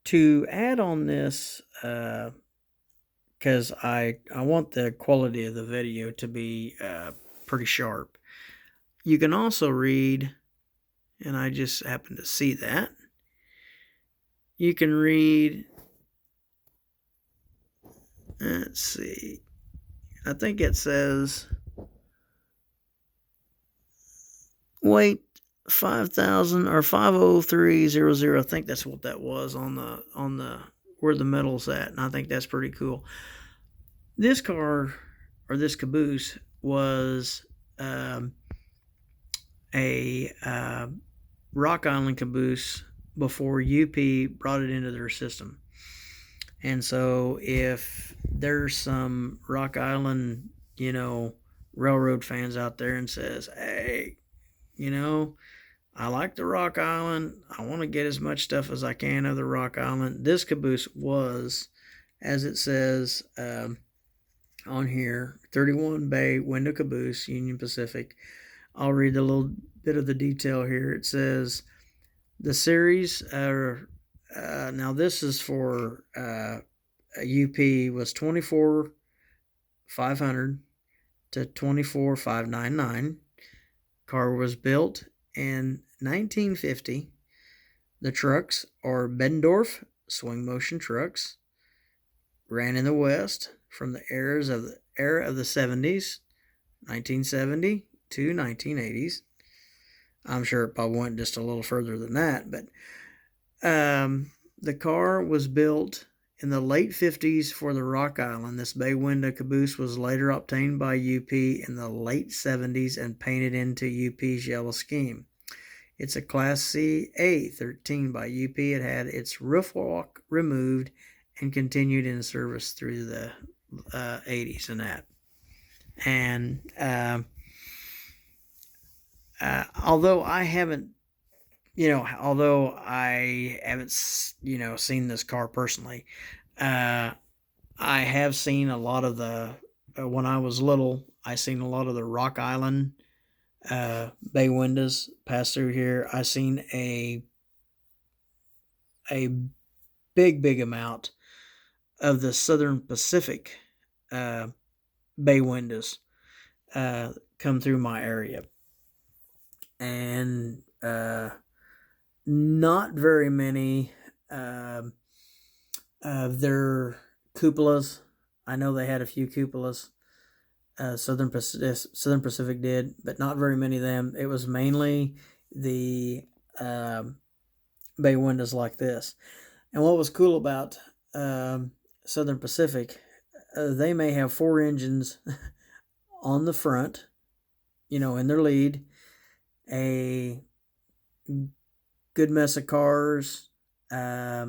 To add on this, because I want the quality of the video to be pretty sharp. You can also read, and I just happened to see that. You can read, let's see, I think it says weight 5,000 or 50300. I think that's what that was on the where the metal's at, and I think that's pretty cool. This car or this caboose was a Rock Island caboose before UP brought it into their system. And so if there's some Rock Island, railroad fans out there and says, hey, I like the Rock Island. I want to get as much stuff as I can of the Rock Island. This caboose was, as it says on here, 31 bay window caboose, Union Pacific. I'll read a little bit of the detail here. It says the series, now this is for UP, was 24,500 to 24,599. Car was built in 1950. The trucks are Bendorf swing motion trucks. Ran in the West from the era of the 70s, 1970 to 1980s. I'm sure it probably went just a little further than that, but the car was built in the late 50s for the Rock Island. This bay window caboose was later obtained by UP in the late 70s and painted into UP's yellow scheme. It's a Class CA-13 by UP. It had its roof walk removed and continued in service through the 80s and that. And although I haven't seen this car personally, I have seen a lot of the, when I was little, I seen a lot of the Rock Island bay windows pass through here. I seen a big amount of the Southern Pacific bay windows come through my area. And not very many of their cupolas. I know they had a few cupolas. Southern Pacific did, but not very many of them. It was mainly the bay windows like this. And what was cool about Southern Pacific, they may have 4 engines on the front, in their lead, a good mess of cars, a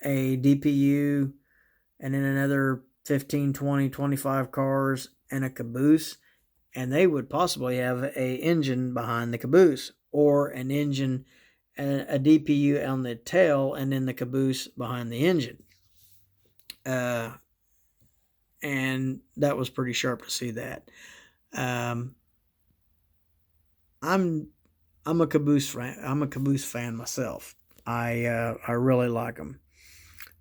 DPU, and then another 15, 20, 25 cars and a caboose. And they would possibly have a engine behind the caboose, or an engine, a DPU on the tail, and then the caboose behind the engine. And that was pretty sharp to see that. I'm a Caboose fan. I'm a Caboose fan myself. I really like them,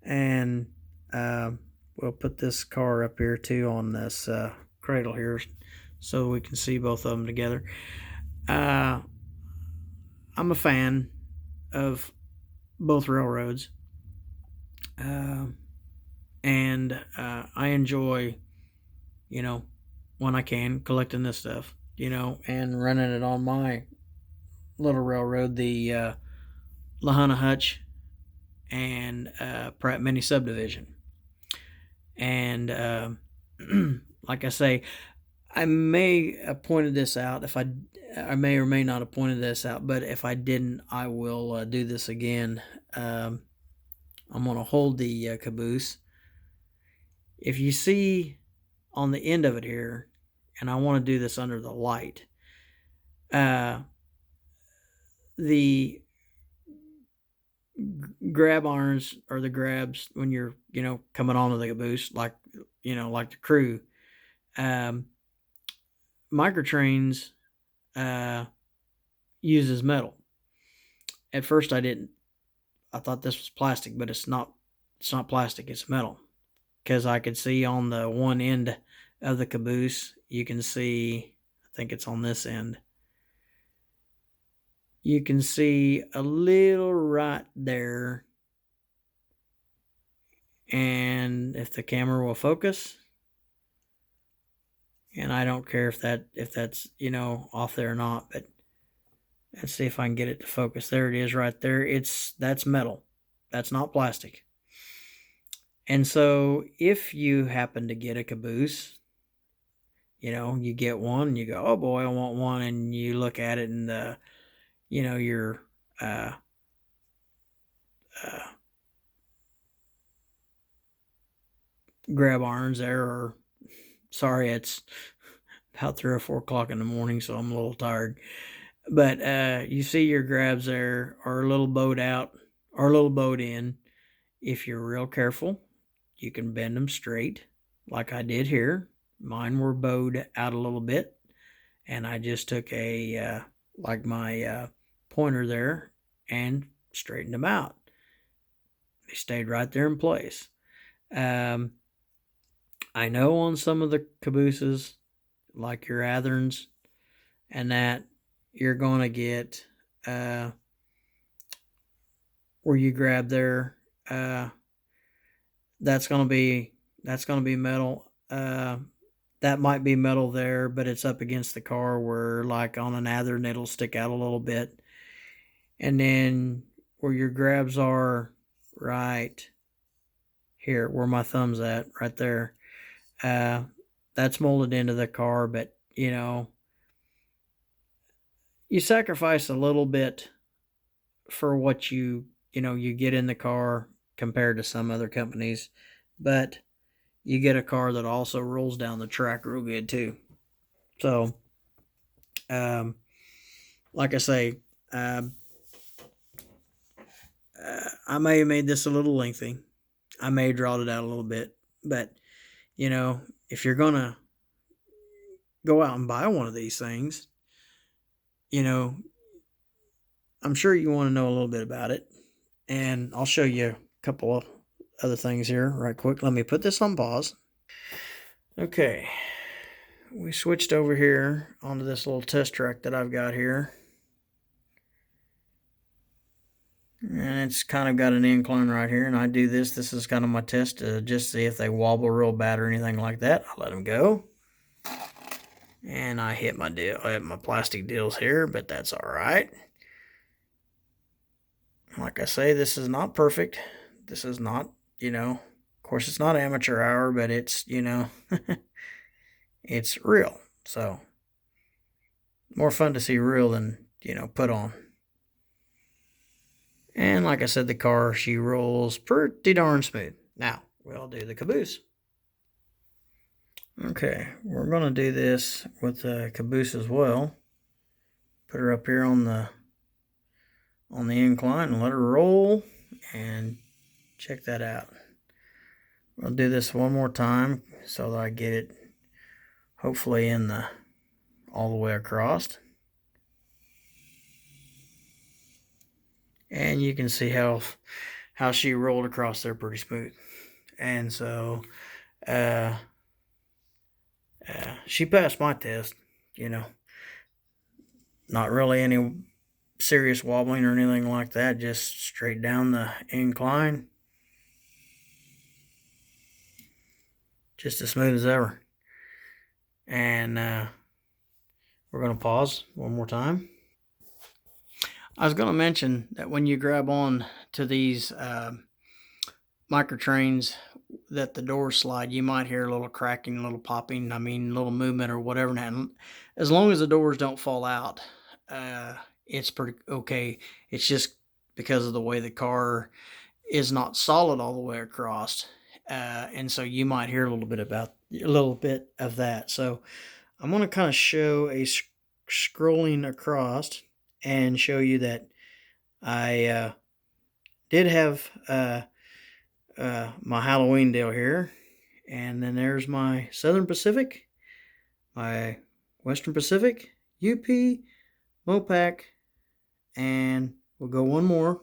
and we'll put this car up here too on this cradle here, so we can see both of them together. I'm a fan of both railroads, and I enjoy, when I can, collecting this stuff, and running it on my little railroad, the Lahana Hutch and Pratt Mini Subdivision. And like I say, I may have pointed this out. I may or may not have pointed this out, but if I didn't, I will do this again. I'm going to hold the caboose. If you see on the end of it here, and I want to do this under the light, the grab irons, or the grabs when you're, coming onto the caboose, like the crew, Microtrains uses metal. At first I didn't I thought this was plastic, but it's not. It's not plastic. It's metal. Because I could see on the one end of the caboose, you can see. I think it's on this end. You can see a little right there, and if the camera will focus, and I don't care if that's off there or not, but let's see if I can get it to focus. There it is right there. That's metal. That's not plastic. And so if you happen to get a caboose, you get one and you go, oh boy, I want one, and you look at it and your grab irons there, or sorry, it's about 3 or 4 o'clock in the morning, so I'm a little tired. But you see your grabs there are a little bowed out or a little bowed in. If you're real careful, you can bend them straight like I did here. Mine were bowed out a little bit, and I just took my pointer there and straightened them out. They stayed right there in place. I know on some of the cabooses, like your Atherns and that, you're going to get where you grab there, that's going to be metal. That might be metal there, but it's up against the car, where like on an Athern it'll stick out a little bit. And then where your grabs are right here, where my thumb's at, right there, that's molded into the car, but you sacrifice a little bit for what you get in the car compared to some other companies, but you get a car that also rolls down the track real good too. So, like I say, I may have made this a little lengthy. I may have drawn it out a little bit, but if you're gonna go out and buy one of these things, I'm sure you want to know a little bit about it, and I'll show you a couple of other things here right quick. Let me put this on pause. Okay, we switched over here onto this little test track that I've got here, and it's kind of got an incline right here, and I do this. This is kind of my test to just see if they wobble real bad or anything like that. I let them go, and I hit my plastic deals here, but that's all right. Like I say, this is not perfect. This is not, of course, it's not amateur hour, but it's, it's real. So, more fun to see real than, put on. And like I said, the car, she rolls pretty darn smooth. Now, we'll do the caboose. Okay, we're going to do this with the caboose as well. Put her up here on the incline and let her roll, and check that out. I'll do this one more time so that I get it hopefully all the way across. And you can see how she rolled across there pretty smooth. And so she passed my test, not really any serious wobbling or anything like that, just straight down the incline, just as smooth as ever. And we're going to pause one more time. I was going to mention that when you grab on to these Microtrains, that the doors slide, you might hear a little cracking, a little popping, a little movement or whatever. And as long as the doors don't fall out, it's pretty okay. It's just because of the way the car is not solid all the way across, and so you might hear a little bit of that. So I'm going to kind of show a scrolling across and show you that I did have my Halloween deal here, and then there's my Southern Pacific, my Western Pacific, UP, Mopac, and we'll go one more.